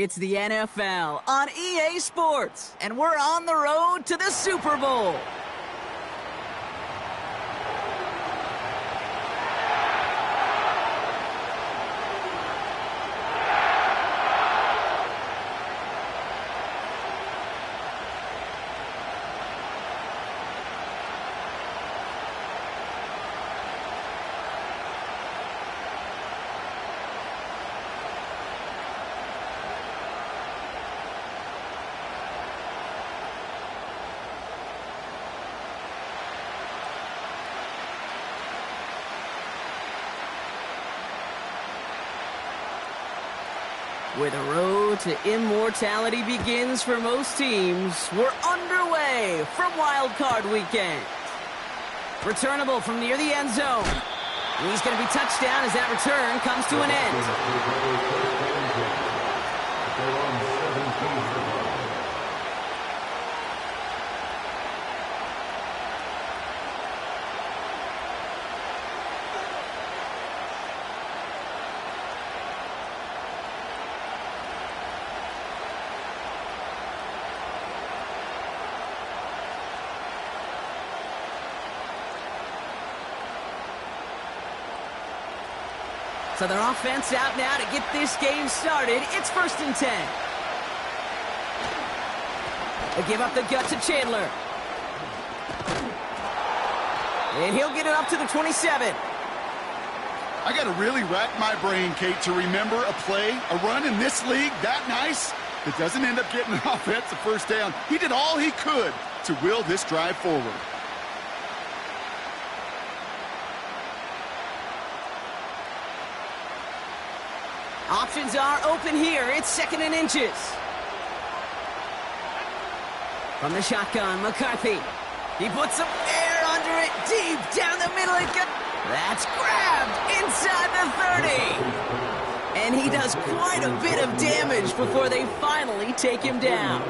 It's the NFL on EA Sports, and we're on the road to the Super Bowl. Where the road to immortality begins for most teams, we're underway from Wild Card Weekend. Returnable from near the end zone. He's going to be touchdown as that return comes to an end. So their offense out now to get this game started. It's 1st and 10. They give up the gut to Chandler. And he'll get it up to the 27. I got to really rack my brain, Kate, to remember a play, a run in this league that nice that doesn't end up getting an offensive first down. He did all he could to will this drive forward. Options are open here. It's 2nd and inches. From the shotgun, McCarthy. He puts some air under it, deep down the middle. That's grabbed inside the 30. And he does quite a bit of damage before they finally take him down.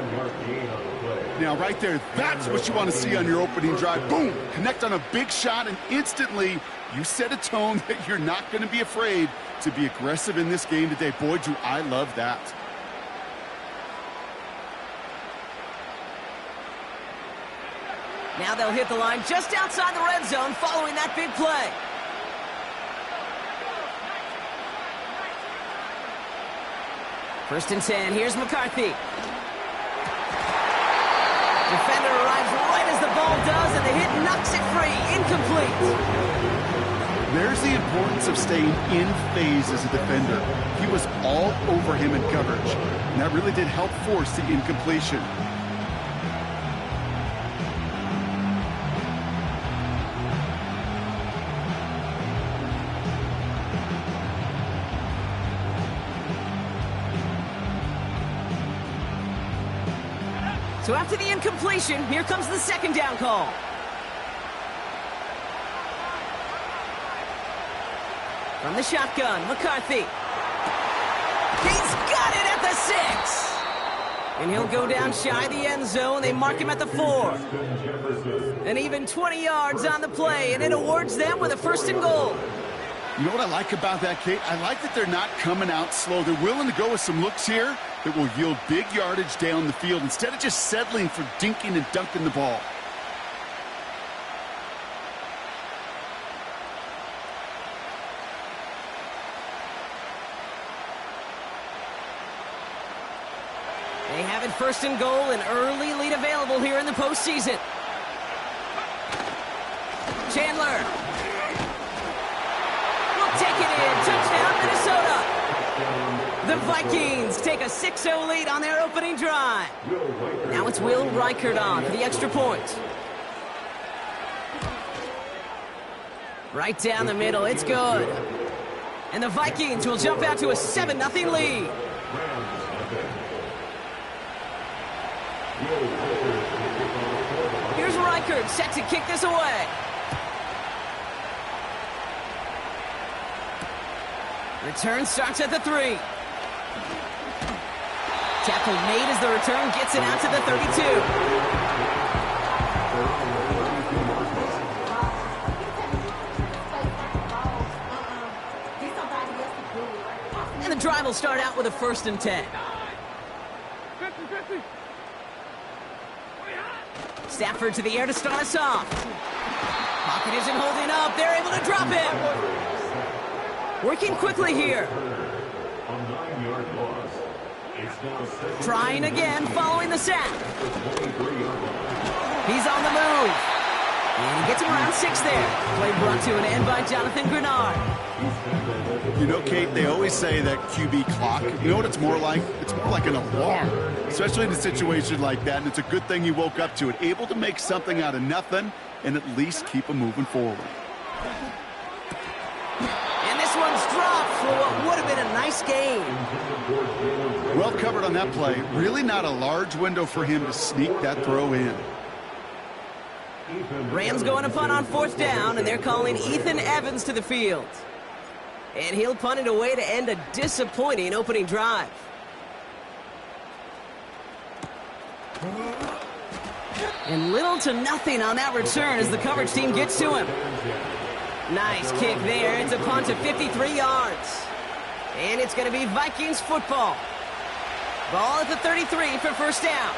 Now, right there, that's what you want to see on your opening drive. Boom! Connect on a big shot, and instantly you set a tone that you're not going to be afraid to be aggressive in this game today. Boy, do I love that. Now they'll hit the line just outside the red zone following that big play. First and 10. Here's McCarthy. Defender arrives right as the ball does, and the hit knocks it free. Incomplete. There's the importance of staying in phase as a defender. He was all over him in coverage, and that really did help force the incompletion. So after the incompletion, here comes the 2nd down call. From the shotgun, McCarthy. He's got it at the 6. And he'll go down shy of the end zone. They mark him at the 4. And even 20 yards on the play, and it awards them with a 1st and goal. You know what I like about that, Kate? I like that they're not coming out slow. They're willing to go with some looks here that will yield big yardage down the field instead of just settling for dinking and dunking the ball. They have it 1st and goal, an early lead available here in the postseason. Chandler. Will take it in. Touchdown, Minnesota. The Vikings take a 6-0 lead on their opening drive. Now it's Will Reichert on for the extra point. Right down the middle. It's good. And the Vikings will jump out to a 7-0 lead. Here's Reichert set to kick this away. Return starts at the 3. Tackle made as the return gets it out to the 32. And the drive will start out with a 1st and 10. Stafford to the air to start us off. Pocket isn't holding up. They're able to drop him. Working quickly here. Trying again, following the sack. He's on the move. And he gets him around 6 there. Play brought to an end by Jonathan Grenard. You know, Kate, they always say that QB clock, you know what it's more like? It's more like an alarm, especially in a situation like that. And it's a good thing you woke up to it, able to make something out of nothing and at least keep them moving forward. And this one's dropped for what would have been a nice game. Well covered on that play. Really not a large window for him to sneak that throw in. Rams going to punt on 4th down, and they're calling Ethan Evans to the field. And he'll punt it away to end a disappointing opening drive. And little to nothing on that return as the coverage team gets to him. Nice kick there. It's a punt of 53 yards. And it's going to be Vikings football. Ball at the 33 for 1st down.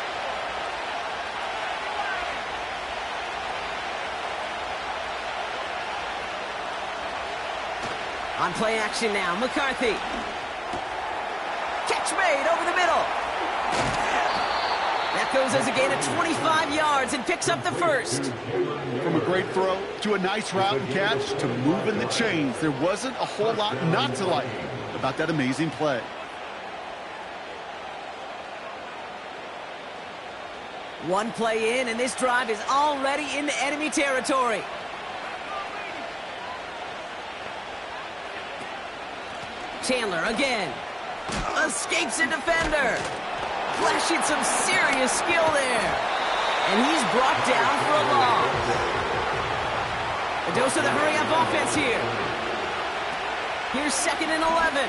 On play action now, McCarthy. Catch made over the middle. That goes as a gain of 25 yards and picks up the 1st. From a great throw to a nice route and catch to moving the chains. There wasn't a whole lot not to like about that amazing play. One play in, and this drive is already into enemy territory. Chandler again. Escapes a defender. Flashing some serious skill there. And he's brought down for a loss. A dose of the hurry-up offense here. Here's 2nd and 11.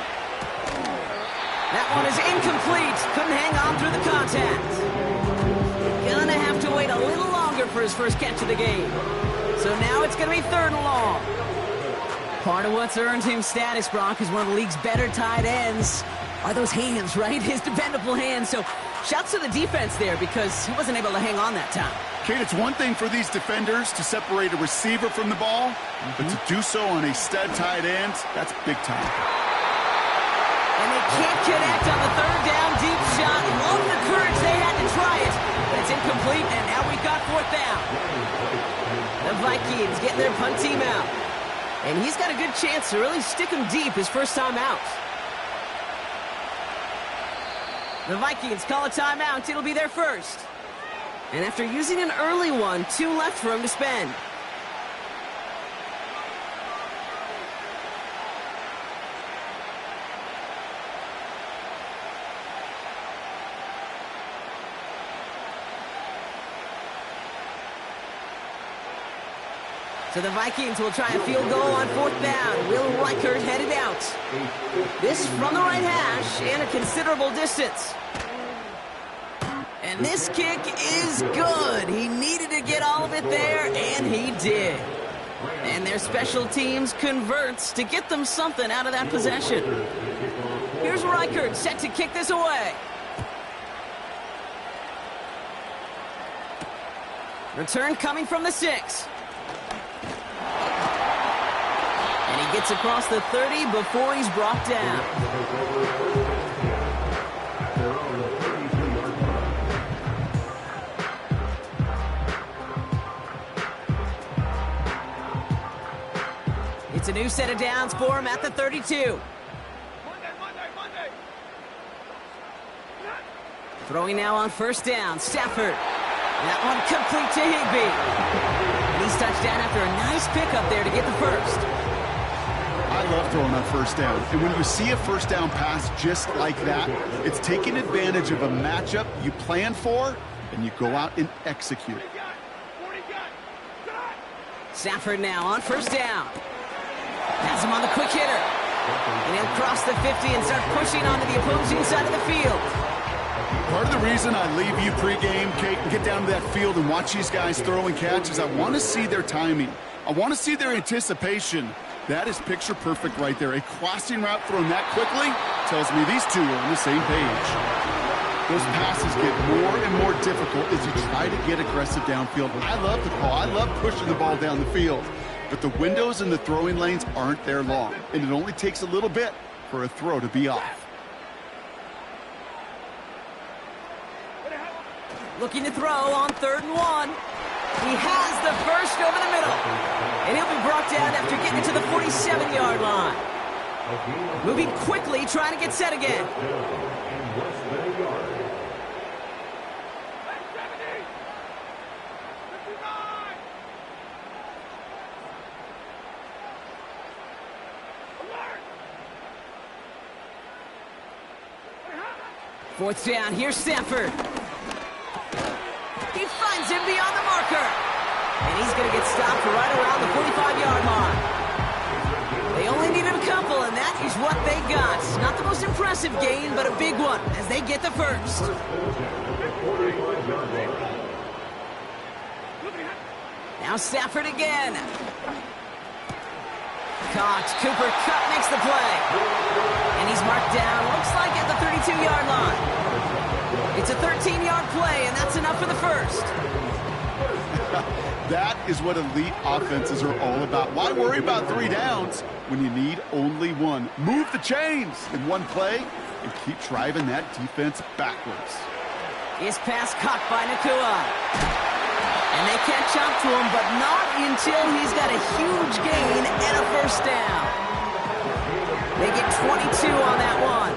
That one is incomplete. Couldn't hang on through the contact. Gonna have to wait a little longer for his first catch of the game. So now it's gonna be 3rd and long. Part of what's earned him status, Brock, is one of the league's better tight ends. Are those hands, right? His dependable hands. So shouts to the defense there because he wasn't able to hang on that time. Kate, it's one thing for these defenders to separate a receiver from the ball, but to do so on a stud tight end, that's big time. And they can't connect on the 3rd down deep shot. Love the courage they had to try it. But it's incomplete, and now we've got 4th down. The Vikings getting their punt team out. And he's got a good chance to really stick him deep his first time out. The Vikings call a timeout. It'll be their first. And after using an early one, 2 left for him to spend. So the Vikings will try a field goal on 4th down. Will Reichert headed out. This from the right hash and a considerable distance. And this kick is good. He needed to get all of it there, and he did. And their special teams converts to get them something out of that possession. Here's Reichert set to kick this away. Return coming from the 6. And he gets across the 30 before he's brought down. It's a new set of downs for him at the 32. Throwing now on 1st down, Stafford. That one complete to Higbee. And he's touched down after a nice pickup there to get the 1st. I love throwing on 1st down. And when you see a 1st down pass just like that, it's taking advantage of a matchup you plan for, and you go out and execute. Stafford now on 1st down. Has him on the quick hitter. And he'll cross the 50 and start pushing onto the opposing side of the field. Part of the reason I leave you pregame, Kate, and get down to that field and watch these guys throw and catch is I want to see their timing. I want to see their anticipation. That is picture perfect right there. A crossing route thrown that quickly tells me these two are on the same page. Those passes get more and more difficult as you try to get aggressive downfield. I love the call. I love pushing the ball down the field. But the windows in the throwing lanes aren't there long, and it only takes a little bit for a throw to be off. Looking to throw on 3rd and 1. He has the first over the middle. And he'll be brought down after getting it to the 47-yard line. Moving quickly, trying to get set again. Fourth down, here's Stanford. He finds him beyond the marker. And he's going to get stopped right around the 45-yard line. They only needed a couple, and that is what they got. Not the most impressive gain, but a big one as they get the first. Now Stafford again. Caught. Cooper Kupp makes the play. And he's marked down, looks like at the 32-yard line. It's a 13-yard play, and that's enough for the first. That is what elite offenses are all about. Why worry about 3 downs when you need only 1? Move the chains in one play and keep driving that defense backwards. His pass caught by Nakua. And they catch up to him, but not until he's got a huge gain and a first down. They get 22 on that one.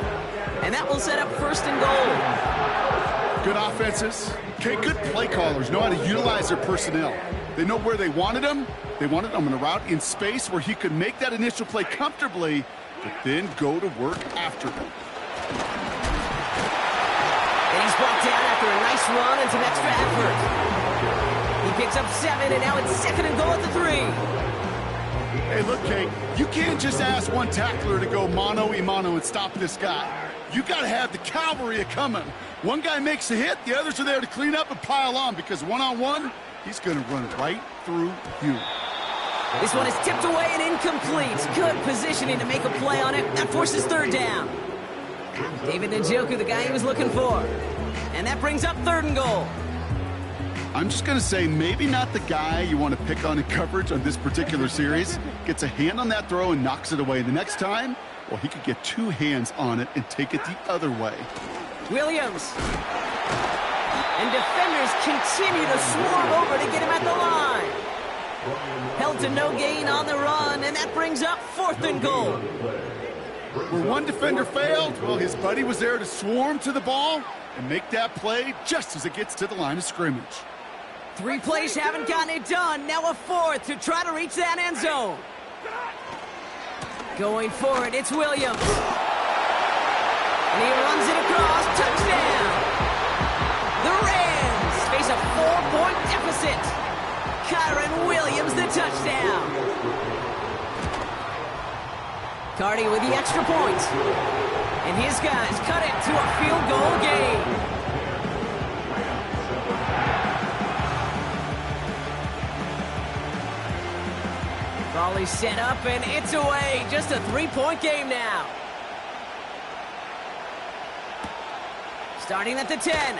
And that will set up 1st and goal. Good offenses. Okay, good play callers know how to utilize their personnel. They know where they wanted him. They wanted him on a route in space where he could make that initial play comfortably, but then go to work after him. And he's brought down after a nice run and some extra effort. He picks up 7, and now it's 2nd and goal at the 3. Hey, look, Kate, you can't just ask one tackler to go mano-a-mano and stop this guy. You got to have the cavalry coming. One guy makes a hit, the others are there to clean up and pile on, because one-on-one, he's going to run right through you. This one is tipped away and incomplete. Good positioning to make a play on it. That forces 3rd down. David Njoku, the guy he was looking for. And that brings up 3rd and goal. I'm just going to say maybe not the guy you want to pick on in coverage on this particular series. Gets a hand on that throw and knocks it away. The next time, well, he could get 2 hands on it and take it the other way. Williams. And defenders continue to swarm over to get him at the line. Held to no gain on the run, and that brings up 4th and goal. Where one defender failed, well, his buddy was there to swarm to the ball and make that play just as it gets to the line of scrimmage. 3 plays haven't gotten it done. Now a 4th to try to reach that end zone. Going for it, it's Williams. And he runs it across. Touchdown! The Rams face a 4-point deficit. Kyron Williams, the touchdown. Cardi with the extra point. And his guys cut it to a field goal game. Volley set up, and it's away. Just a 3-point game now. Starting at the 10.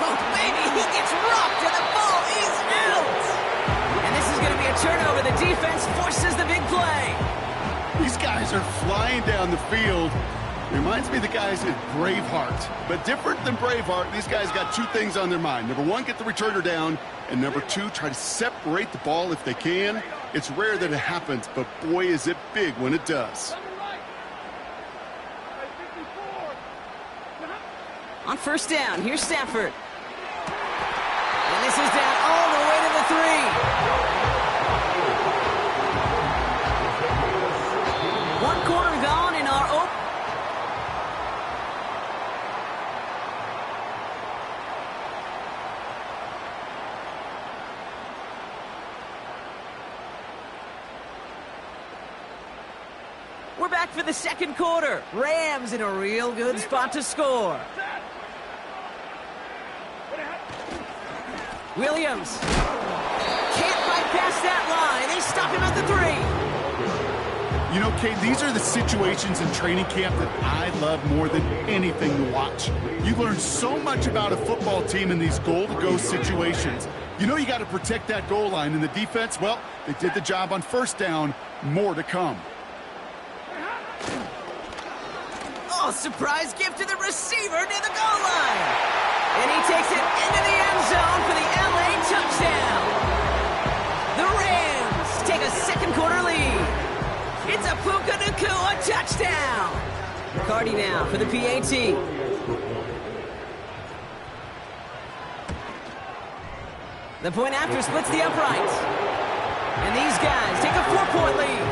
Oh, baby, he gets rocked, and the ball is out. And this is going to be a turnover. The defense forces the big play. These guys are flying down the field. Reminds me of the guys in Braveheart. But different than Braveheart, these guys got 2 things on their mind. Number 1, get the returner down. And number 2, try to separate the ball if they can. It's rare that it happens, but boy, is it big when it does. On 1st down, here's Stafford. And this is down all the way to the 3. 1 quarter gone in our open. We're back for the 2nd quarter. Rams in a real good spot to score. Williams can't bypass that line. They stop him at the 3. You know, Kate, these are the situations in training camp that I love more than anything to watch. You learn so much about a football team in these goal-to-go situations. You know you got to protect that goal line, and the defense, well, they did the job on first down. More to come. Oh, surprise gift to the receiver near the goal line. And he takes it into the end zone for the LA touchdown. The Rams take a second quarter lead. It's a Puka Nacua touchdown. McCarty now for the PAT. The point after splits the uprights. And these guys take a 4-point lead.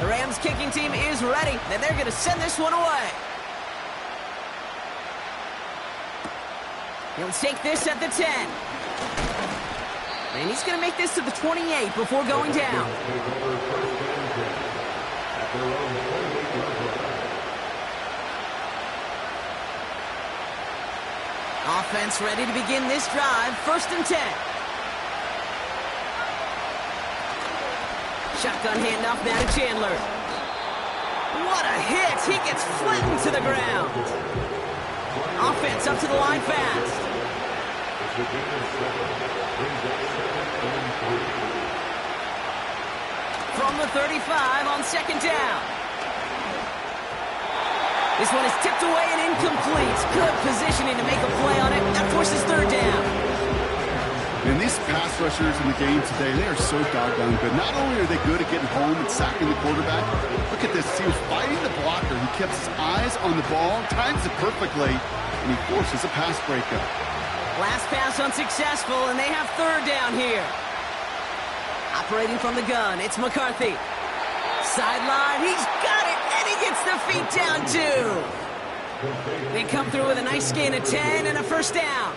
The Rams kicking team is ready, and they're going to send this one away. He'll take this at the 10. And he's going to make this to the 28 before going down. Offense ready to begin this drive. 1st and 10. Shotgun handoff now to Chandler. What a hit! He gets flattened to the ground. Offense up to the line fast. From the 35 on 2nd down. This one is tipped away and incomplete. Good positioning to make a play on it. That forces 3rd down. And these pass rushers in the game today, they are so doggone good. Not only are they good at getting home and sacking the quarterback, look at this. He was fighting the blocker. He kept his eyes on the ball, times it perfectly, and he forces a pass breakup. Last pass unsuccessful, and they have 3rd down here. Operating from the gun, it's McCarthy. Sideline, he's got it, and he gets the feet down too. They come through with a nice gain of 10 and a 1st down.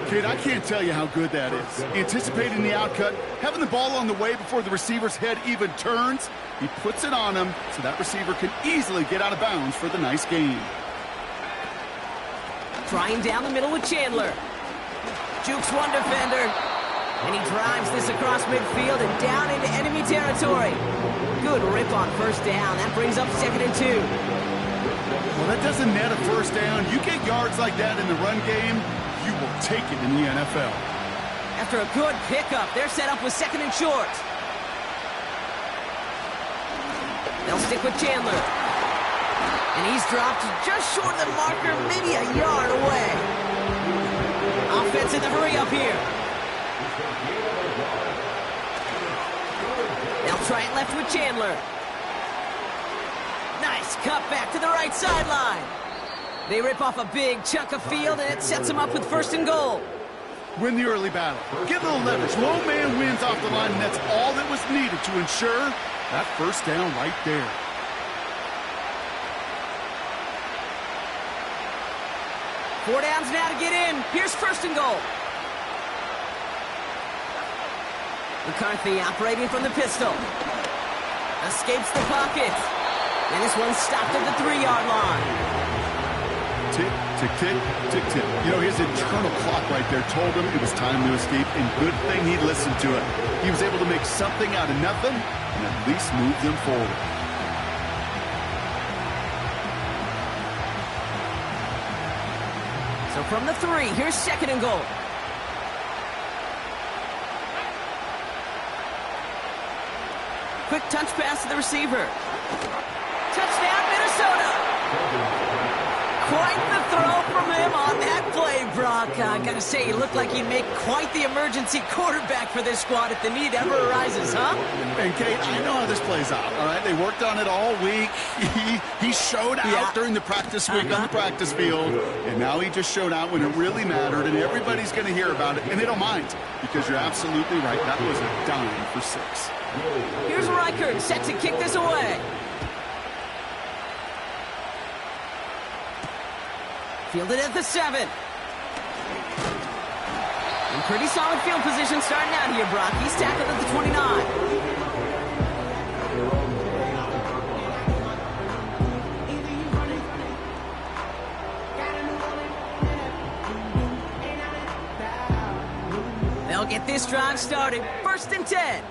Kid, I can't tell you how good that is. Anticipating the outcut, having the ball on the way before the receiver's head even turns, he puts it on him so that receiver can easily get out of bounds for the nice gain. Trying down the middle with Chandler. Jukes one defender, and he drives this across midfield and down into enemy territory. Good rip on 1st down. That brings up 2nd and 2. Well, that doesn't net a 1st down. You get yards like that in the run game, you will take it in the NFL. After a good pickup, they're set up with 2nd and short. They'll stick with Chandler. And he's dropped just short of the marker, maybe a yard away. Offense in the hurry up here. They'll try it left with Chandler. Nice cut back to the right sideline. They rip off a big chunk of field, and it sets them up with 1st and goal. Win the early battle. Get a little leverage. Low man wins off the line, and that's all that was needed to ensure that 1st down right there. Four downs now to get in. Here's 1st and goal. McCarthy operating from the pistol. Escapes the pocket. And this one's stopped at the 3-yard line. Tick, tick, tick, tick, tick. You know, his internal clock right there told him it was time to escape, and good thing he listened to it. He was able to make something out of nothing and at least move them forward. So from the 3, here's 2nd and goal. Quick touch pass to the receiver. Touchdown, Minnesota! Quite the throw from him on that play, Brock. I gotta say, he looked like he'd make quite the emergency quarterback for this squad if the need ever arises, huh? And Kate, I know how this plays out, all right? They worked on it all week. He showed out during the practice week on the practice field, and now he just showed out when it really mattered, and everybody's going to hear about it, and they don't mind, because you're absolutely right. That was a dime for 6. Here's Reichert set to kick this away. Fielded at the 7. In pretty solid field position starting out here, Brock. He's tackled at the 29. this drive started. 1st and 10.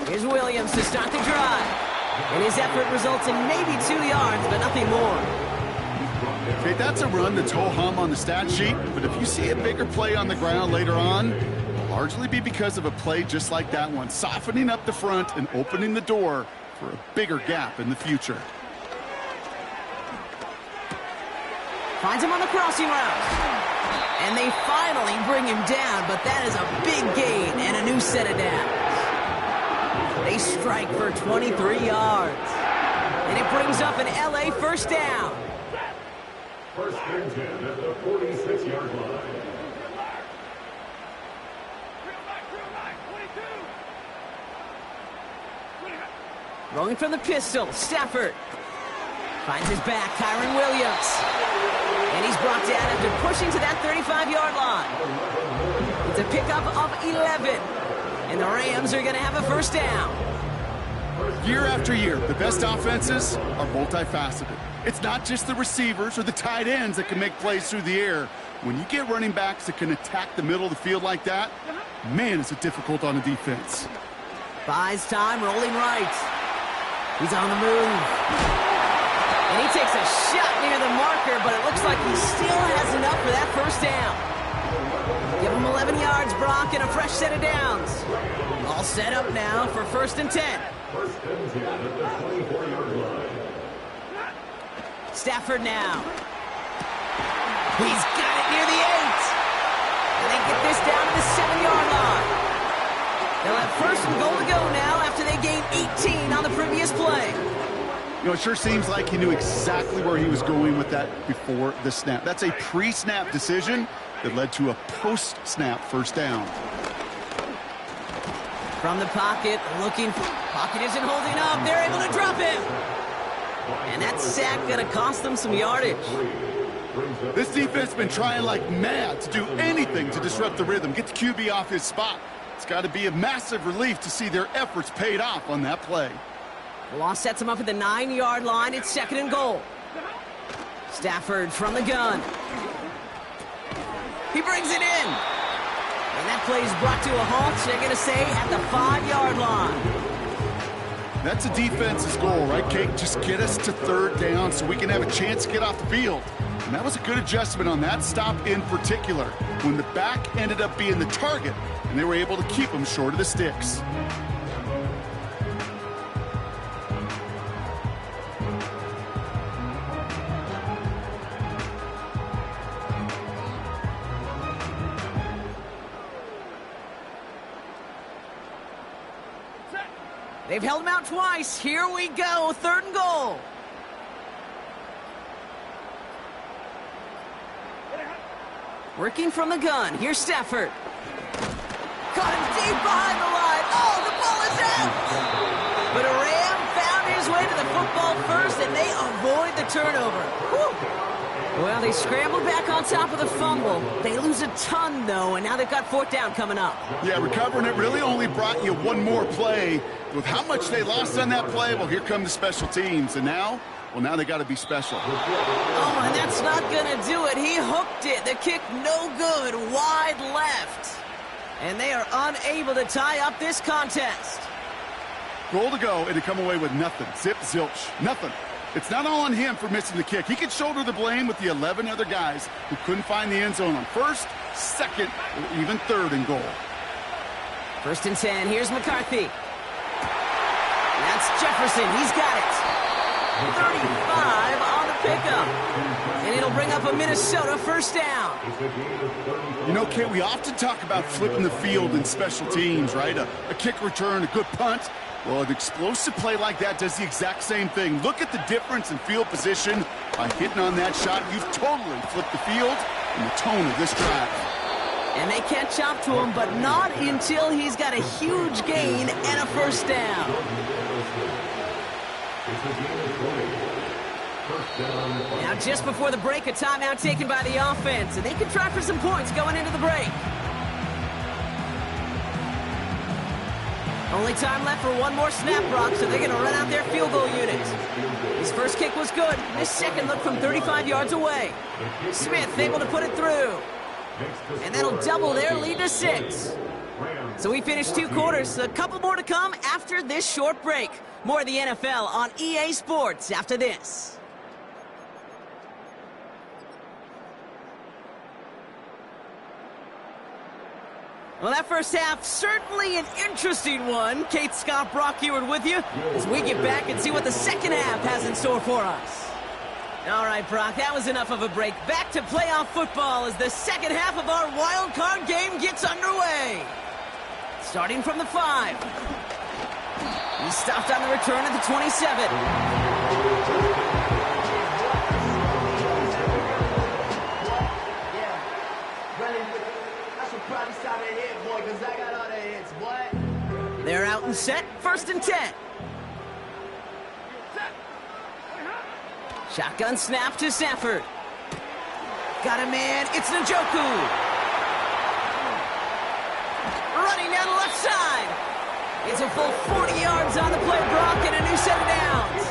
Here's Williams to start the drive. And his effort results in maybe 2 yards, but nothing more. Okay, that's a run that's ho-hum on the stat sheet, but if you see a bigger play on the ground later on, it'll largely be because of a play just like that one, softening up the front and opening the door for a bigger gap in the future. Finds him on the crossing route. And they finally bring him down, but that is a big gain and a new set of downs. They strike for 23 yards. And it brings up an LA first down. 1st and 10 at the 46-yard line. Rolling from the pistol, Stafford. Finds his back, Kyron Williams. And he's brought down after pushing to that 35-yard line. It's a pickup of 11. And the Rams are going to have a first down. Year after year, the best offenses are multifaceted. It's not just the receivers or the tight ends that can make plays through the air. When you get running backs that can attack the middle of the field like that, man, is it difficult on a defense. Buys time, rolling right. He's on the move. And he takes a shot near the marker, but it looks like he still has enough for that first down. Give him 11 yards, Brock, and a fresh set of downs. All set up now for 1st and 10. 1st and 10 at the 24-yard line. Stafford now. He's got it near the 8. And they get this down to the 7-yard line. They'll have 1st and goal to go now after they gained 18 on the previous play. You know, it sure seems like he knew exactly where he was going with that before the snap. That's a pre-snap decision that led to a post-snap first down. From the pocket, looking. Pocket isn't holding up. They're able to drop him. And that sack going to cost them some yardage. This defense has been trying like mad to do anything to disrupt the rhythm, get the QB off his spot. It's got to be a massive relief to see their efforts paid off on that play. The loss sets him up at the 9-yard line. It's 2nd and goal. Stafford from the gun. He brings it in. And that play is brought to a halt, they're going to say, at the 5-yard line. That's a defense's goal, right, Kate? Just get us to 3rd down so we can have a chance to get off the field. And that was a good adjustment on that stop in particular, when the back ended up being the target, and they were able to keep him short of the sticks. They've held him out twice. Here we go. 3rd and goal. Working from the gun. Here's Stafford. Caught him deep behind the line. Oh, the ball is out. But a Ram found his way to the football first, and they avoid the turnover. Whew. Well, they scrambled back on top of the fumble. They lose a ton, though, and now they've got 4th down coming up. Yeah, recovering it really only brought you one more play. With how much they lost on that play, well, here come the special teams. And now, well, now they got to be special. Oh, and that's not going to do it. He hooked it. The kick no good, wide left. And they are unable to tie up this contest. Goal to go, and to come away with nothing. Zip, zilch, nothing. It's not all on him for missing the kick. He could shoulder the blame with the 11 other guys who couldn't find the end zone on 1st, 2nd, or even 3rd and goal. 1st and 10. Here's McCarthy. That's Jefferson. He's got it. 35 on the pickup. And it'll bring up a Minnesota first down. You know, Kate, we often talk about flipping the field in special teams, right? A kick return, a good punt. Well, an explosive play like that does the exact same thing. Look at the difference in field position. By hitting on that shot, you've totally flipped the field and the tone of this drive. And they catch up to him, but not until he's got a huge gain and a first down. Now, just before the break, a timeout taken by the offense, and they can try for some points going into the break. Only time left for one more snap, Brock, so they're going to run out their field goal unit. His first kick was good. His second looked from 35 yards away. Smith able to put it through. And that'll double their lead to 6. So we finished 2 quarters. A couple more to come after this short break. More of the NFL on EA Sports after this. Well, that first half, certainly an interesting one. Kate, Scott, Brock Eward with you as we get back and see what the second half has in store for us. All right, Brock, that was enough of a break. Back to playoff football as the second half of our wild card game gets underway. Starting from the 5. He stopped on the return at the 27. They're out and set, 1st and 10. Shotgun snap to Stafford. Got a man, it's Njoku. Running down the left side. It's a full 40 yards on the play, Brock, and a new set of downs.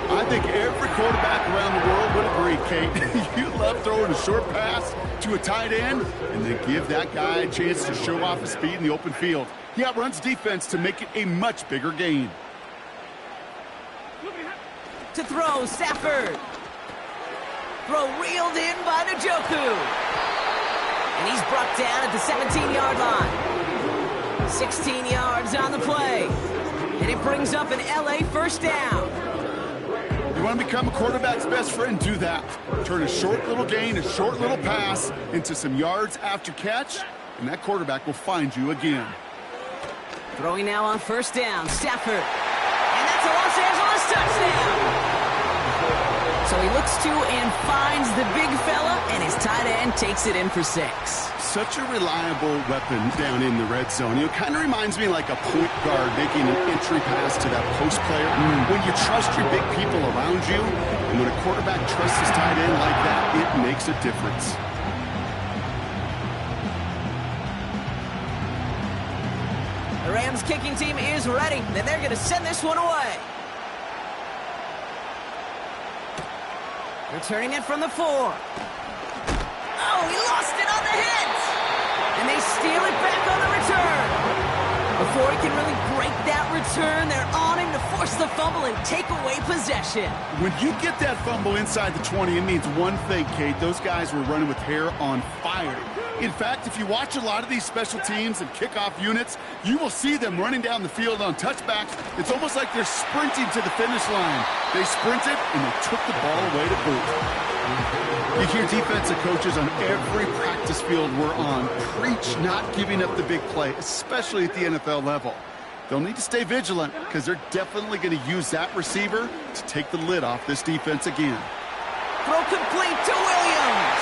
I think every quarterback around the world would agree, Kate. You love throwing a short pass to a tight end and then give that guy a chance to show off his speed in the open field. He outruns defense to make it a much bigger gain. To throw, Stafford. Throw reeled in by Njoku. And he's brought down at the 17-yard line. 16 yards on the play. And it brings up an LA first down. You want to become a quarterback's best friend? Do that. Turn a short little gain, a short little pass into some yards after catch, and that quarterback will find you again. Throwing now on first down, Stafford. And that's a Los Angeles touchdown. So he looks to and finds the big fella, and his tight end takes it in for 6. Such a reliable weapon down in the red zone. You know, kind of reminds me like a point guard making an entry pass to that post player. When you trust your big people around you, and when a quarterback trusts his tight end like that, it makes a difference. The Rams kicking team is ready, and they're going to send this one away. Returning it from the 4. Oh, he lost it on the hit! And they steal it back on the return. Before he can really break that return, they're on him to force the fumble and take away possession. When you get that fumble inside the 20, it means one thing, Kate. Those guys were running with hair on fire. In fact, if you watch a lot of these special teams and kickoff units, you will see them running down the field on touchbacks. It's almost like they're sprinting to the finish line. They sprinted, and they took the ball away to boot. You hear defensive coaches on every practice field we're on preach not giving up the big play, especially at the NFL level. They'll need to stay vigilant because they're definitely going to use that receiver to take the lid off this defense again. Throw complete to Williams.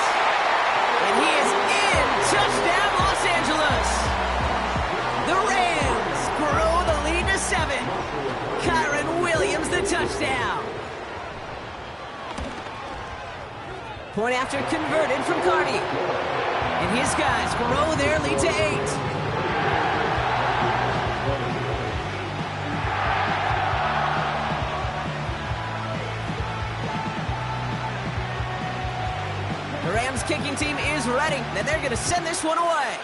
And he is in. Touchdown, Los Angeles. The Rams grow the lead to 7. Kyron Williams, the touchdown. Point after converted from Cardi. And his guys grow their lead to 8. The Rams kicking team is ready, and they're going to send this one away.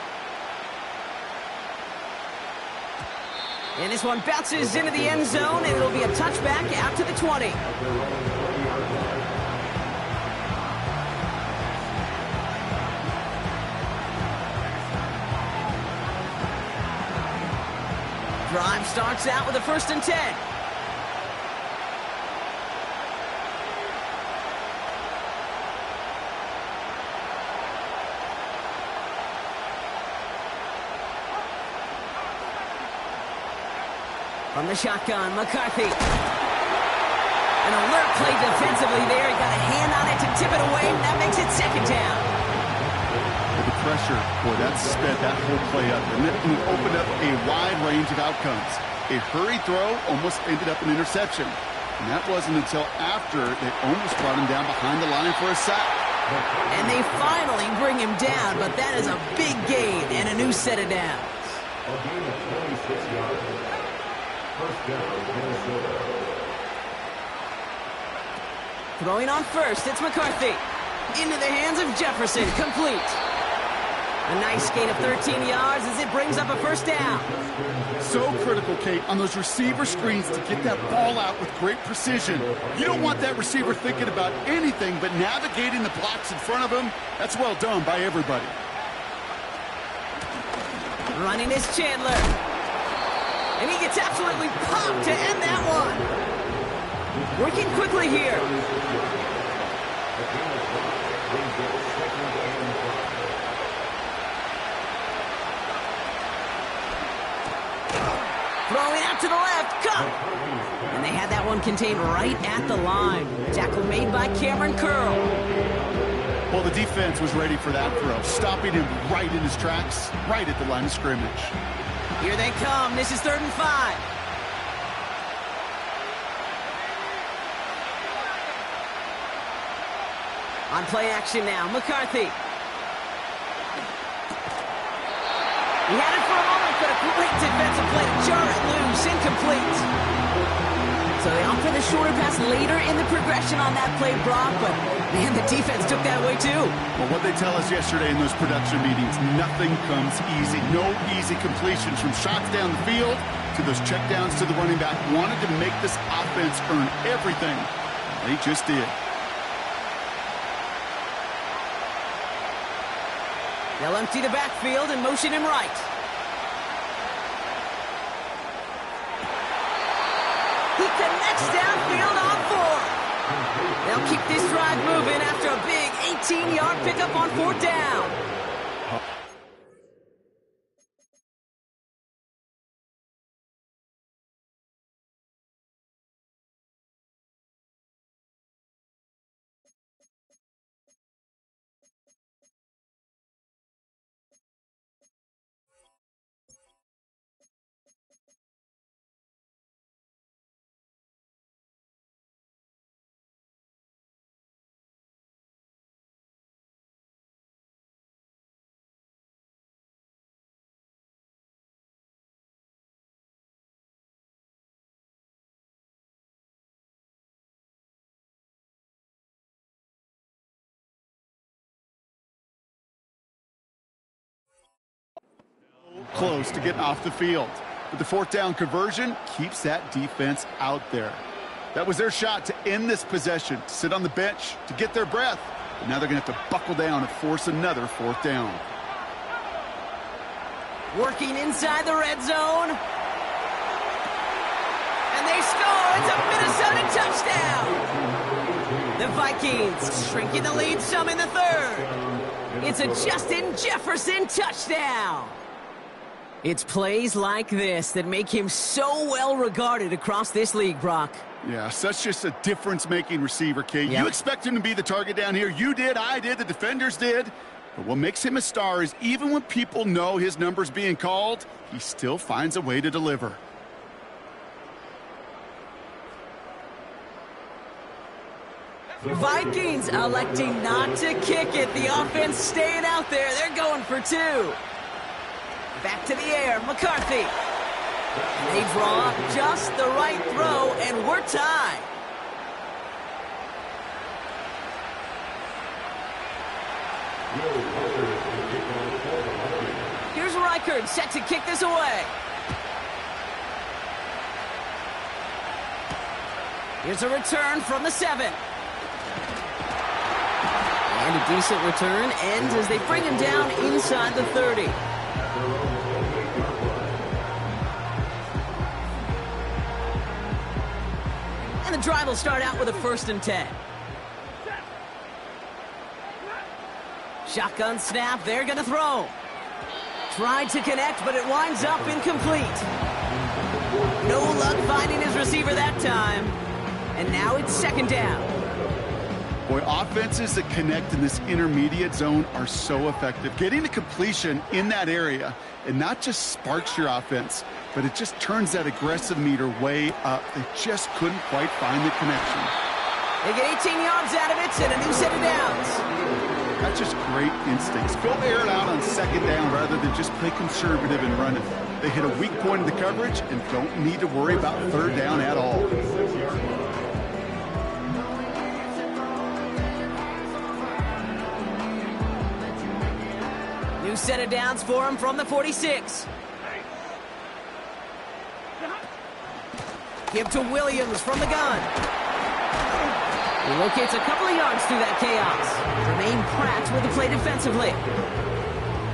And this one bounces into the end zone, and it'll be a touchback out to the 20. Drive starts out with a 1st and 10. From the shotgun, McCarthy. An alert play defensively there. He got a hand on it to tip it away, and that makes it 2nd down. With the pressure, boy, that sped that whole play up, and it opened up a wide range of outcomes. A hurried throw almost ended up an interception, and that wasn't until after they almost brought him down behind the line for a sack. And they finally bring him down, but that is a big gain and a new set of downs. A gain of 26 yards. First down, Minnesota. Throwing on first, it's McCarthy. Into the hands of Jefferson, complete. A nice gain of 13 yards as it brings up a first down. So critical, Kate, on those receiver screens to get that ball out with great precision. You don't want that receiver thinking about anything but navigating the blocks in front of him. That's well done by everybody. Running is Chandler. And he gets absolutely popped to end that one. Working quickly here. Throwing out to the left, cut! And they had that one contained right at the line. Tackle made by Cameron Curl. Well, the defense was ready for that throw, stopping him right in his tracks, right at the line of scrimmage. Here they come. This is 3rd and 5. On play action now, McCarthy. He had it for a moment, but a great defensive play to jar it loose, incomplete. So they opt for the shorter pass later in the progression on that play, Brock, but man, the defense took that away too. Well, what they tell us yesterday in those production meetings, nothing comes easy. No easy completions from shots down the field to those checkdowns to the running back. Wanted to make this offense earn everything. They just did. They'll empty the backfield and motion him right. He connects downfield on 4. They'll keep this drive moving after a big 18-yard pickup on 4th down. Close to getting off the field. But the 4th down conversion keeps that defense out there. That was their shot to end this possession, sit on the bench to get their breath. But now they're going to have to buckle down and force another 4th down. Working inside the red zone. And they score. It's a Minnesota touchdown. The Vikings shrinking the lead some in the 3rd. It's a Justin Jefferson touchdown. It's plays like this that make him so well regarded across this league, Brock. Yeah, such just a difference-making receiver, Kate. Yep. You expect him to be the target down here. You did, I did, the defenders did. But what makes him a star is even when people know his number's being called, he still finds a way to deliver. Vikings electing not to kick it. The offense staying out there. They're going for 2. Back to the air, McCarthy. They draw up just the right throw, and we're tied. Here's Reichard set to kick this away. Here's a return from the 7. And a decent return ends as they bring him down inside the 30. And the drive will start out with a 1st and 10. Shotgun snap, they're going to throw. Tried to connect, but it winds up incomplete. No luck finding his receiver that time. And now it's 2nd down. Boy, offenses that connect in this intermediate zone are so effective. Getting the completion in that area, it not just sparks your offense, but it just turns that aggressive meter way up. They just couldn't quite find the connection. They get 18 yards out of it and a new set of downs. That's just great instincts. Go air it out on second down rather than just play conservative and run it. They hit a weak point in the coverage and don't need to worry about third down at all. New set of downs for him from the 46. Give to Williams from the gun. He locates a couple of yards through that chaos. Jermaine Pratt with the play defensively.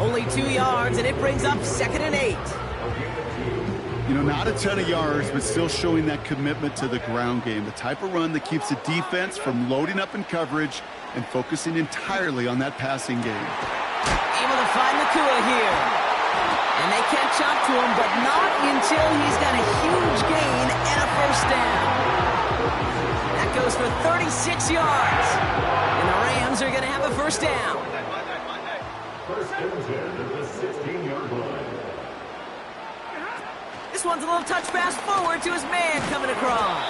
Only 2 yards, and it brings up 2nd and 8. You know, not a ton of yards, but still showing that commitment to the ground game. The type of run that keeps the defense from loading up in coverage and focusing entirely on that passing game. Able to find Nakua here. And they catch up to him, but not until he's got a huge gain and a first down. That goes for 36 yards. And the Rams are going to have a first down. First and 10 at the 16-yard line. This one's a little touch pass forward to his man coming across.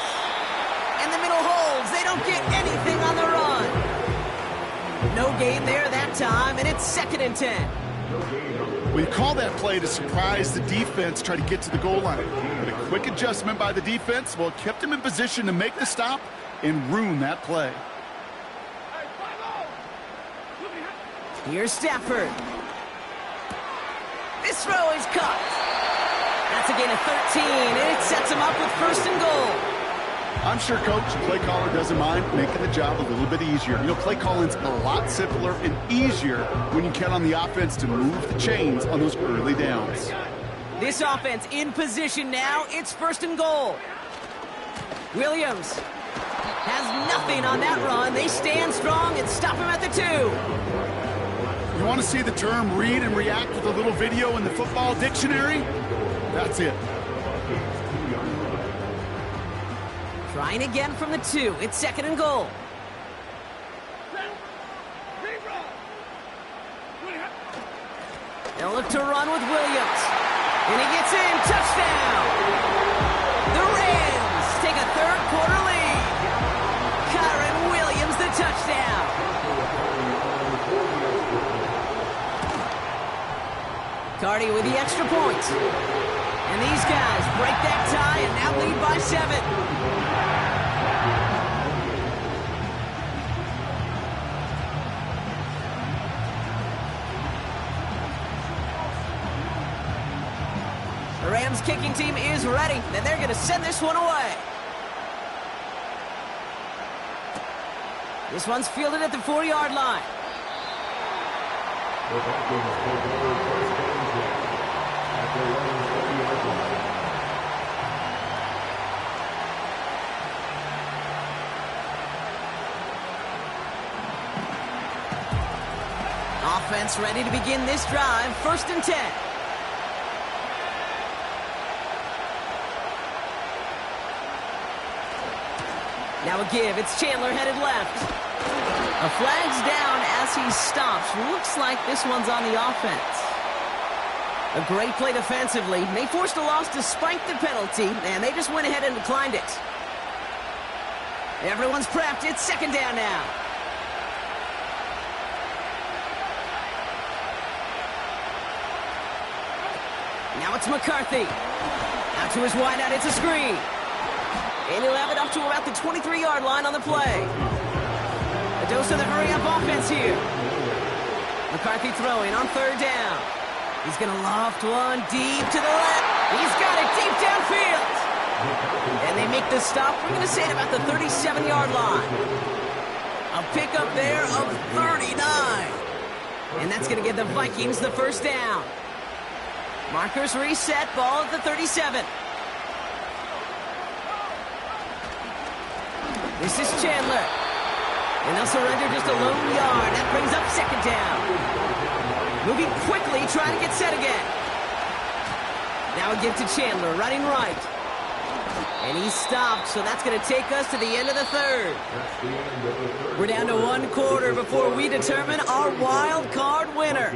And the middle holds. They don't get anything on the run. No gain there that time, and it's 2nd and 10. We call that play to surprise the defense, try to get to the goal line. But a quick adjustment by the defense, well, it kept him in position to make the stop and ruin that play. Here's Stafford. This throw is caught. That's a gain of 13, and it sets him up with 1st and goal. I'm sure Coach, play caller doesn't mind making the job a little bit easier. You know, play calling's a lot simpler and easier when you count on the offense to move the chains on those early downs. This offense in position now. It's 1st and goal. Williams has nothing on that run. They stand strong and stop him at the 2. You want to see the term read and react with a little video in the football dictionary? That's it. Trying again from the 2. It's 2nd and goal. They'll look to run with Williams. And he gets in. Touchdown! The Rams take a 3rd quarter lead. Kyron Williams, the touchdown. Cardi with the extra point. And these guys break that tie and now lead by 7. The Rams kicking team is ready, and they're going to send this one away. This one's fielded at the 4-yard line. The Vikings take over 1st and 10 at the Rams 40-yard line. Offense ready to begin this drive. 1st and 10. Now a give. It's Chandler headed left. A flag's down as he stops. Looks like this one's on the offense. A great play defensively. They forced a loss despite the penalty, and they just went ahead and declined it. Everyone's prepped. It's 2nd down now. Now it's McCarthy. Out to his wideout. It's a screen. And he'll have it up to about the 23-yard line on the play. A dose of the hurry-up offense here. McCarthy throwing on 3rd down. He's going to loft one deep to the left. He's got it deep downfield. And they make the stop. We're going to say at about the 37-yard line. A pickup there of 39. And that's going to give the Vikings the 1st down. Markers reset. Ball at the 37. This is Chandler. And they'll surrender just a lone yard. That brings up 2nd down. Moving quickly, trying to get set again. Now a give to Chandler, running right. And he's stopped, so that's going to take us to the end of the 3rd. We're down to 1 quarter before we determine our wild card winner.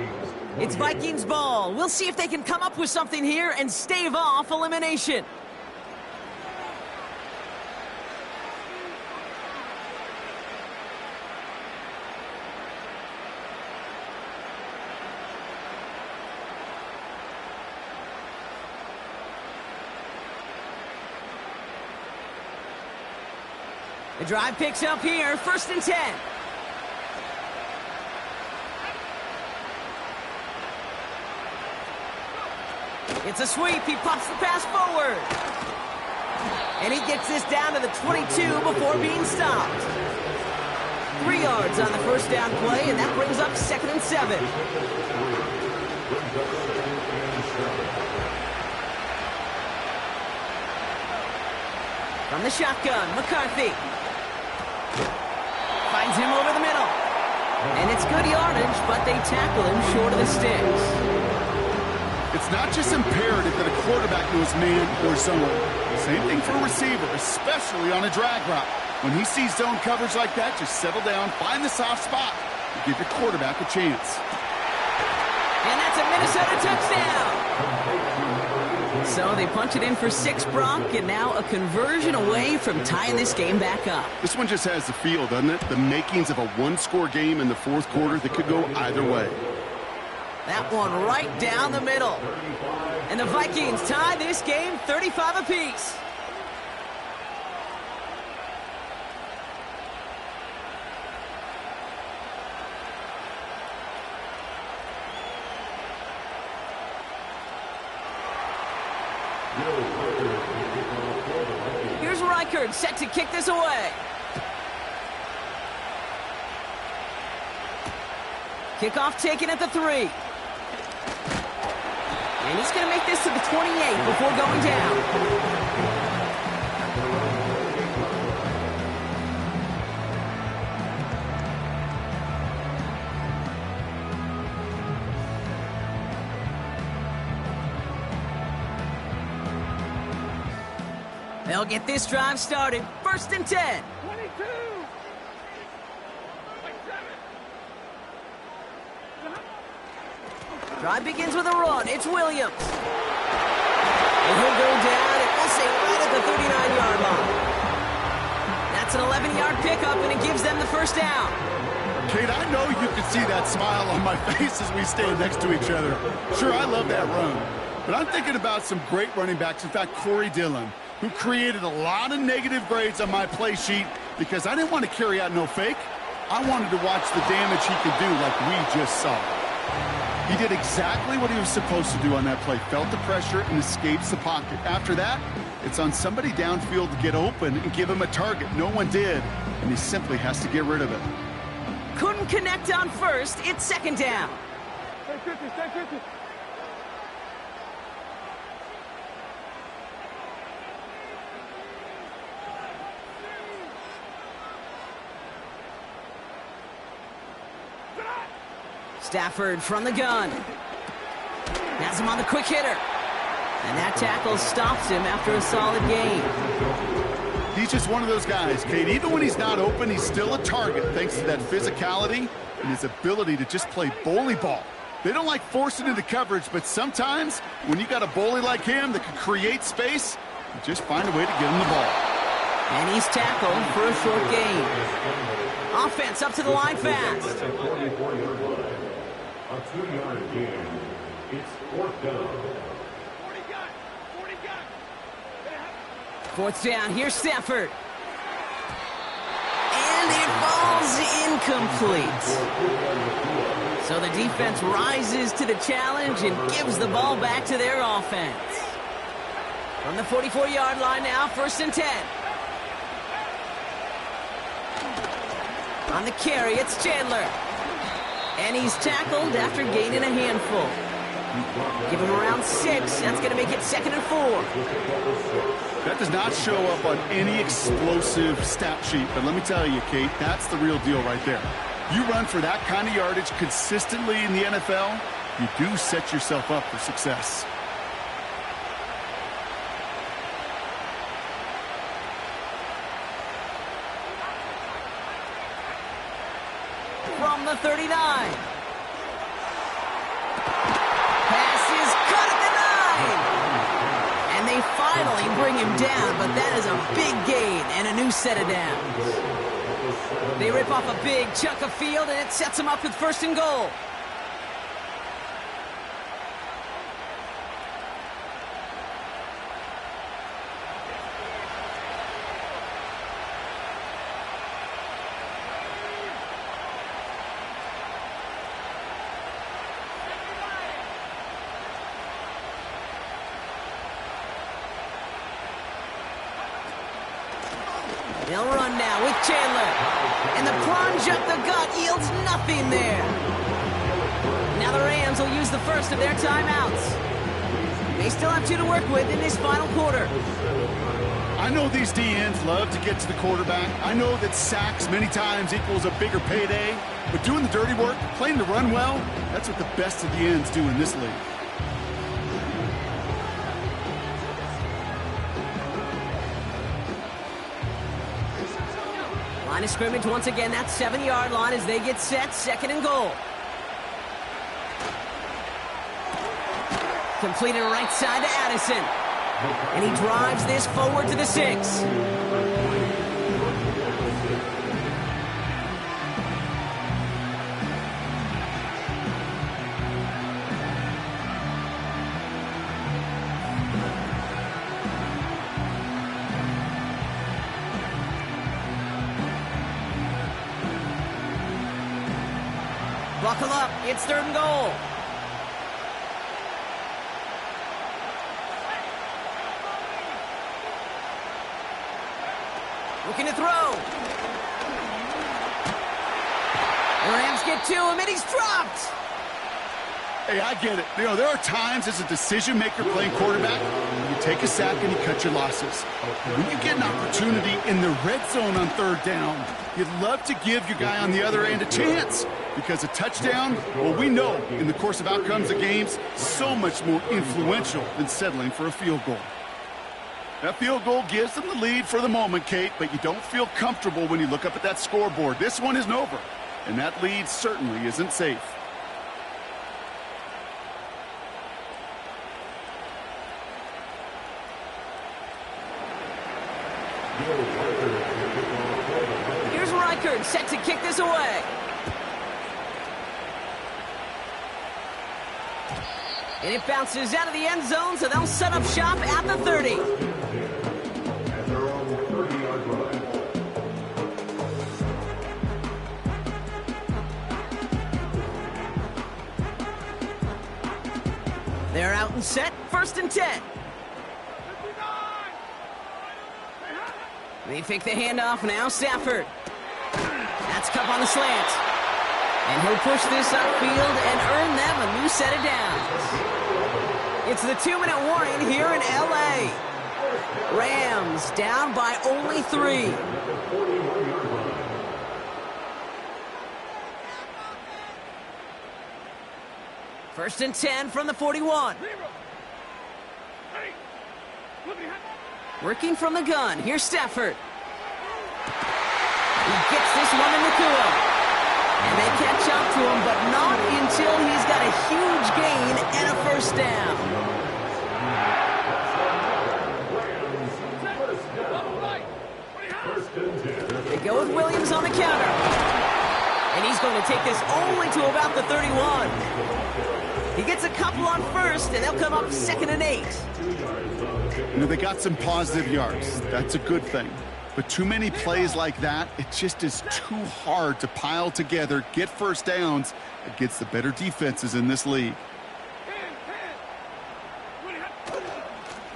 It's Vikings ball. We'll see if they can come up with something here and stave off elimination. The drive picks up here, 1st and 10. It's a sweep. He pops the pass forward. And he gets this down to the 22 before being stopped. 3 yards on the first down play, and that brings up 2nd and 7. From the shotgun, McCarthy. Finds him over the middle. And it's good yardage, but they tackle him short of the sticks. It's not just imperative that a quarterback knows man or zone. Same thing for a receiver, especially on a drag route. When he sees zone coverage like that, just settle down, find the soft spot, and give your quarterback a chance. And that's a Minnesota touchdown. So they punch it in for 6, Brock, and now a conversion away from tying this game back up. This one just has the feel, doesn't it? The makings of a one-score game in the 4th quarter that could go either way. That one right down the middle. And the Vikings tie this game 35 apiece. Here's Reichard set to kick this away. Kickoff taken at the 3. And he's going to make this to the 28 before going down. They'll get this drive started. 1st and 10. 22. Drive begins with a run. It's Williams. And he'll go down, and we'll say right at the 39-yard line. That's an 11-yard pickup, and it gives them the 1st down. Kate, I know you can see that smile on my face as we stand next to each other. Sure, I love that run. But I'm thinking about some great running backs. In fact, Corey Dillon, who created a lot of negative grades on my play sheet because I didn't want to carry out no fake. I wanted to watch the damage he could do like we just saw. He did exactly what he was supposed to do on that play. Felt the pressure and escapes the pocket. After that, it's on somebody downfield to get open and give him a target. No one did, and he simply has to get rid of it. Couldn't connect on 1st. It's 2nd down. Stay 50, stay 50. Stafford from the gun. Has him on the quick hitter. And that tackle stops him after a solid gain. He's just one of those guys, Kate. Even when he's not open, he's still a target thanks to that physicality and his ability to just play bully ball. They don't like forcing into coverage, but sometimes when you got a bully like him that can create space, you just find a way to get him the ball. And he's tackled for a short gain. Offense up to the line fast. A 2-yard gain. It's 4th down. 4th down. Here's Stafford. And it falls incomplete. So the defense rises to the challenge and gives the ball back to their offense. From the 44-yard line now, 1st and 10. On the carry, it's Chandler. And he's tackled after gaining a handful. Give him around 6. That's going to make it 2nd and 4. That does not show up on any explosive stat sheet. But let me tell you, Kate, that's the real deal right there. You run for that kind of yardage consistently in the NFL, you do set yourself up for success. From the 39. Pass is cut at the 9. And they finally bring him down, but that is a big gain and a new set of downs. They rip off a big chunk of field, and it sets them up with 1st and goal. They'll run now with Chandler. And the plunge up the gut yields nothing there. Now the Rams will use the first of their timeouts. They still have 2 to work with in this final quarter. I know these DNs love to get to the quarterback. I know that sacks many times equals a bigger payday. But doing the dirty work, playing to run well, that's what the best of the ends do in this league. Line of scrimmage once again, that 7-yard line as they get set, 2nd and goal. Completed right side to Addison. And he drives this forward to the 6. Buckle up, it's 3rd and goal. Looking to throw. The Rams get to him, and he's dropped. Hey, I get it. You know, there are times as a decision-maker playing quarterback, you take a sack and you cut your losses. When you get an opportunity in the red zone on 3rd down, you'd love to give your guy on the other end a chance. Because a touchdown, well, we know in the course of outcomes of games, so much more influential than settling for a field goal. That field goal gives them the lead for the moment, Kate, but you don't feel comfortable when you look up at that scoreboard. This one isn't over, and that lead certainly isn't safe. Here's Reichert, set to kick this away. And it bounces out of the end zone, so they'll set up shop at the 30. They're out and set, 1st and 10. They fake the handoff now, Stafford. That's Cup on the slant. And he'll push this upfield and earn them a new set of downs. It's the 2-minute warning here in L.A. Rams down by only 3. First and 10 from the 41. Working from the gun. Here's Stafford. He gets this one in the Nakua. And they catch up to him, but not until he's got a huge gain and a 1st down. They go with Williams on the counter. And he's going to take this only to about the 31. He gets a couple on 1st, and they'll come up 2nd and 8. You know, they got some positive yards. That's a good thing. But too many plays like that, it just is too hard to pile together, get 1st downs against the better defenses in this league.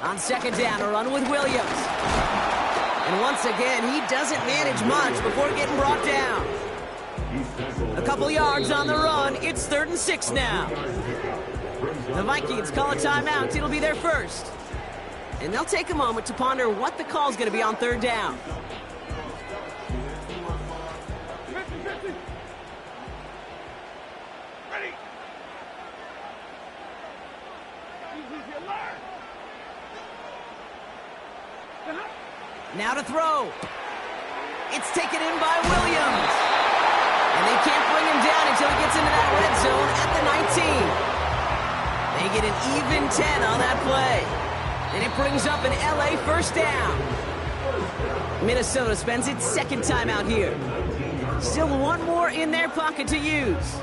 On 2nd down, a run with Williams. And once again, he doesn't manage much before getting brought down. A couple yards on the run. It's 3rd and 6 now. The Vikings call a timeout. It'll be their first. And they'll take a moment to ponder what the call's going to be on 3rd down. Now to throw. It's taken in by Williams. And they can't bring him down until he gets into that red zone at the 19. They get an even 10 on that play. And it brings up an LA 1st down. Minnesota spends its 2nd timeout here. Still one more in their pocket to use.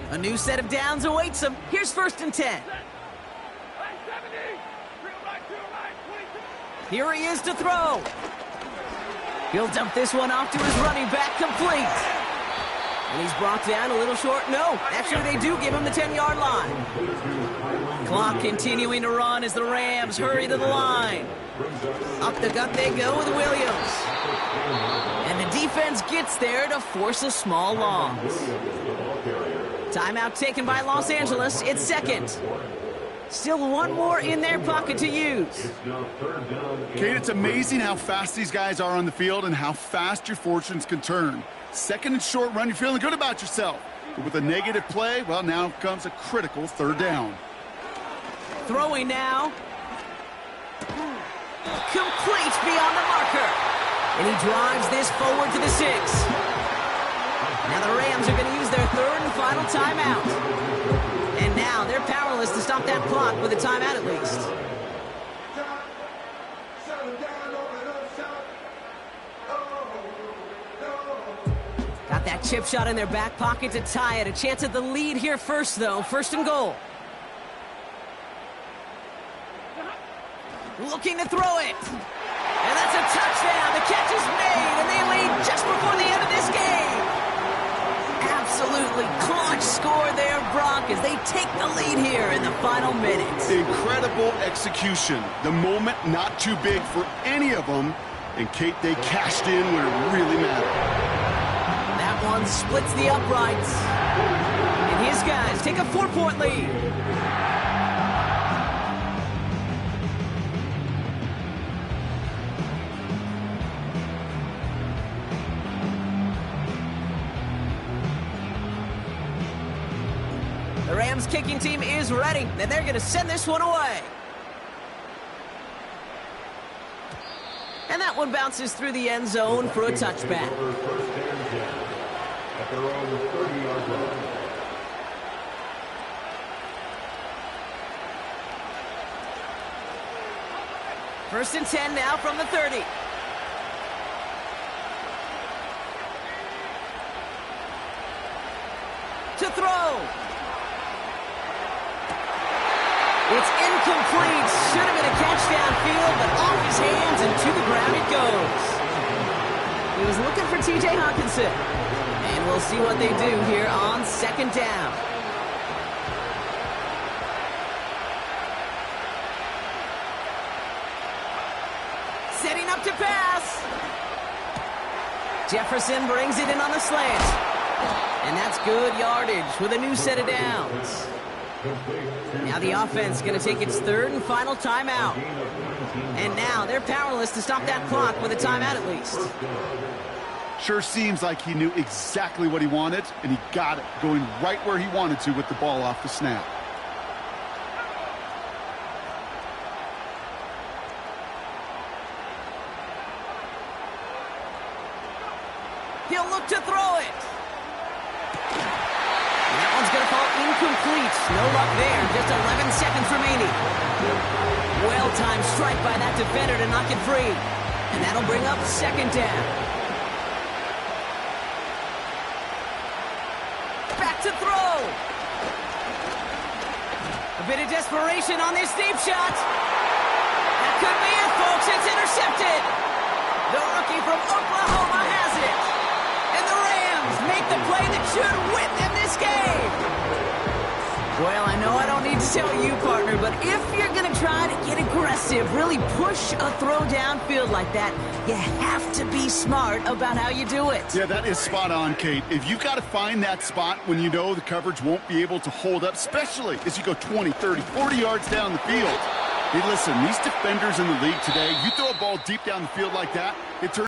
A new set of downs awaits them. Here's 1st and 10. Here he is to throw. He'll dump this one off to his running back, complete. And he's brought down a little short. No, actually they do give him the 10-yard line. Clock continuing to run as the Rams hurry to the line. Up the gut they go with Williams. And the defense gets there to force a small loss. Timeout taken by Los Angeles. It's second. Still one more in their pocket to use. Kate, it's amazing how fast these guys are on the field and how fast your fortunes can turn. Second and short run, you're feeling good about yourself. But with a negative play, well, now comes a critical third down. Throwing now. Complete beyond the marker. And he drives this forward to the 6. Now the Rams are going to use their third and final timeout. And now they're powerless to stop that clock with a timeout at least. Got that chip shot in their back pocket to tie it. A chance at the lead here first, though. First and goal. Looking to throw it. And that's a touchdown. The catch is made, and they lead just before the end of this game. Absolutely clutch score there, Brock, as they take the lead here in the final minute. Incredible execution. The moment not too big for any of them. And, Kate, they cashed in when it really mattered. That one splits the uprights. And his guys take a 4-point lead. The Rams kicking team is ready, and they're going to send this one away. And that one bounces through the end zone for a touchback. At their own 30-yard line. First and 10 now from the 30. To throw. It's incomplete. Should have been a catch downfield, but off his hands and to the ground it goes. He was looking for T.J. Hawkinson. And we'll see what they do here on second down. Setting up to pass. Jefferson brings it in on the slant. And that's good yardage with a new set of downs. Now the offense is going to take its third and final timeout. And now they're powerless to stop that clock with a timeout at least. Sure seems like he knew exactly what he wanted, and he got it, going right where he wanted to with the ball off the snap. He'll look to throw it. That one's going to fall incomplete. No luck there. Just 11 seconds remaining. Well-timed strike by that defender to knock it free. And that'll bring up second down. Back to throw. A bit of desperation on this deep shot. That could be it, folks. It's intercepted. The rookie from Oklahoma has it. And the Rams make the play that should win them this game. Well, I know I don't need to tell you, partner, but if you're going to try to get aggressive, really push a throw downfield like that, you have to be smart about how you do it. Yeah, that is spot on, Kate. If you've got to find that spot when you know the coverage won't be able to hold up, especially as you go 20, 30, 40 yards down the field. Hey, listen, these defenders in the league today, you throw a ball deep down the field like that, it turns